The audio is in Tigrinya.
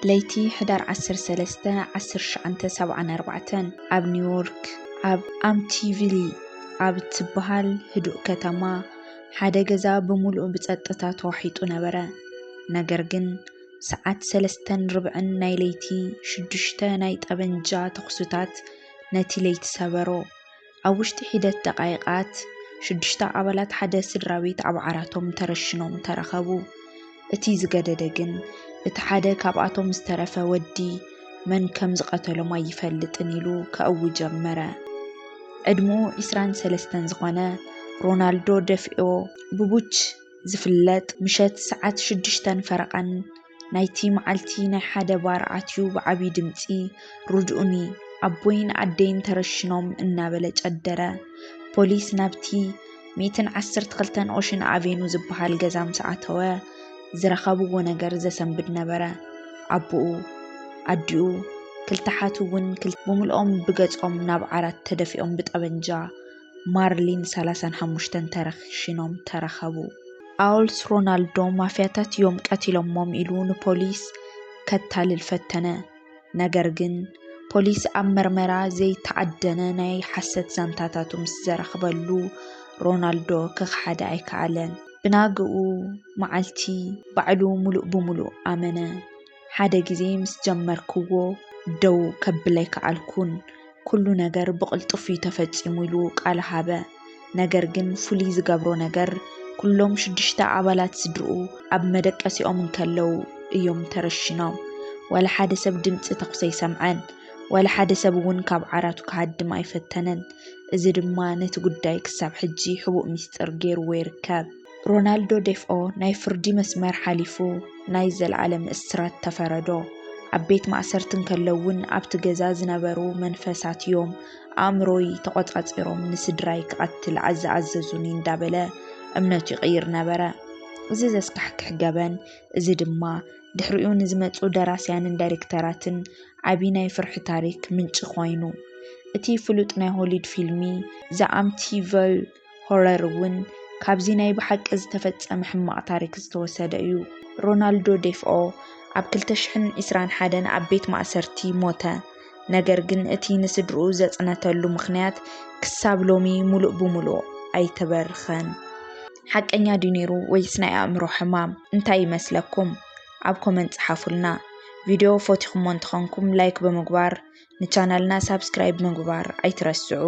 ليتي حدار 13/1974 ኣብ نيويورك ኣብ أمتيفيل ኣብ تبهال هدوء كتما ሓደ ገዛ بملؤ بጸጥታ ተዋሒጡ ነበረ። ነገር ግን ሰዓት 3:40 ናይ ለይቲ 6 ናይ ጠበንጃ ተኹስታት ነቲ ለይቲ ሰበሮ። ኣብ ውሽጢ ሒደት ደቃይቃት 6 ኣባላት ሓደ ስድራቤት ኣብ ዓራቶም ተረሽኖም ተረኸቡ። እቲ ዝገደደ ግን እቲ ሓደ ካብኣቶም ዝተረፈ ወዲ መን ከም ዝቀተሎም ኣይፈልጥን ኢሉ ከእው ጀመረ። ዕድሜኡ 23 ዝኾነ ሮናልዶ ደፊኦ ብቡች ዝፍለጥ ምሸት ሰዓት 6 ፈረቓን ናይቲ መዓልቲ ናይ ሓደ ባር ኣትዩ ብዓቢ ድምፂ ሩድኡኒ ኣቦይን ኣደይን ተረሽኖም እናበለ ጨደረ። ፖሊስ ናብቲ 112 ኦሽን ኣቬኑ ዝበሃል ገዛ ምስ ኣተወ ዝረኸብዎ ነገር ዘሰንብድ ነበረ። ኣቦኡ ኣዲኡ ክልተ ሓቱ እውን ብምልኦም ብገጾም ናብ ዓራት ተደፊኦም ብጠበንጃ ማርሊን 35 ተረሽኖም ተረኸቡ። ኣውልስ ሮናልዶ ማፍያታት እዮም ቀቲሎሞም ኢሉ ንፖሊስ ከታልል ፈተነ። ነገር ግን ፖሊስ ኣብ መርመራ ዘይተዓደነ ናይ ሓሰት ዛንታታቱ ምስ ዘረኽበሉ ሮናልዶ ክኽሓደ ኣይከኣለን። ብናግኡ መዓልቲ ባዕሉ ሙሉእ ብሙሉእ ኣመነ። ሓደ ጊዜ ምስ ጀመርክዎ ደው ከብለይ ከኣልኩን ኩሉ ነገር ብቕልጡፍ ተፈጺሙ ኢሉ ቃል ሃበ። ነገር ግን ፍሉይ ዝገብሮ ነገር ኩሎም 6 ኣባላት ስድርኡ ኣብ መደቀሲኦም እንከለው እዮም ተረሽኖም። ወላ ሓደ ሰብ ድምፂ ተኹስ ኣይሰምዐን። ወላ ሓደ ሰብ እውን ካብ ዓራቱ ክሃድም ኣይፈተነን። እዚ ድማ ነቲ ጉዳይ ክሳብ ሕጂ ሕቡእ ሚስጥር ገይርዎ ይርከብ። ሮናልዶ ደፊኦ ናይ ፍርዲ መስመር ሓሊፉ ናይ ዘለዓለም እስራት ተፈረዶ። ኣብ ቤት ማእሰርትን ከለውን ኣብቲ ገዛ ዝነበሩ መንፈሳት እዮም ኣእምሮይ ተቆጻጺሮም ንስድራይ ክቐትል ኣዘዙኒ እንዳበለ እምነቱ ይቕይር ነበረ። እዚ ዘስካሕክሕ ገበን እዚ ድማ ድሕሪኡ ንዝመጹ ደራስያንን ዳይሬክተራትን ዓቢ ናይ ፍርሒ ታሪክ ምንጭ ኮይኑ እቲ ፍሉጥ ናይ ሆሊውድ ፊልሚ ዘ ኣሚቲቪል ሆረር እውን ካብዚ ናይ ብሓቂ ዝተፈጸመ ሕማቕ ታሪክ ዝተወሰደ እዩ። ሮናልዶ ደፊኦ ኣብ 2021 ኣብ ቤት ማእሰርቲ ሞተ። ነገር ግን እቲ ንስድርኡ ዘጽነተሉ ምኽንያት ክሳብ ሎሚ ሙሉእ ብሙሉእ ኣይተበርኸን። ሓቀኛ ድዩ ነይሩ ወይስ ናይ ኣእምሮ ሕማም? እንታይ ይመስለኩም? ኣብ ኮመንት ጻሓፉልና። ቪድዮ ፈቲኹም እንትኾንኩም ላይክ ብምግባር ንቻናልና ሳብስክራይብ ምግባር ኣይትረስዑ።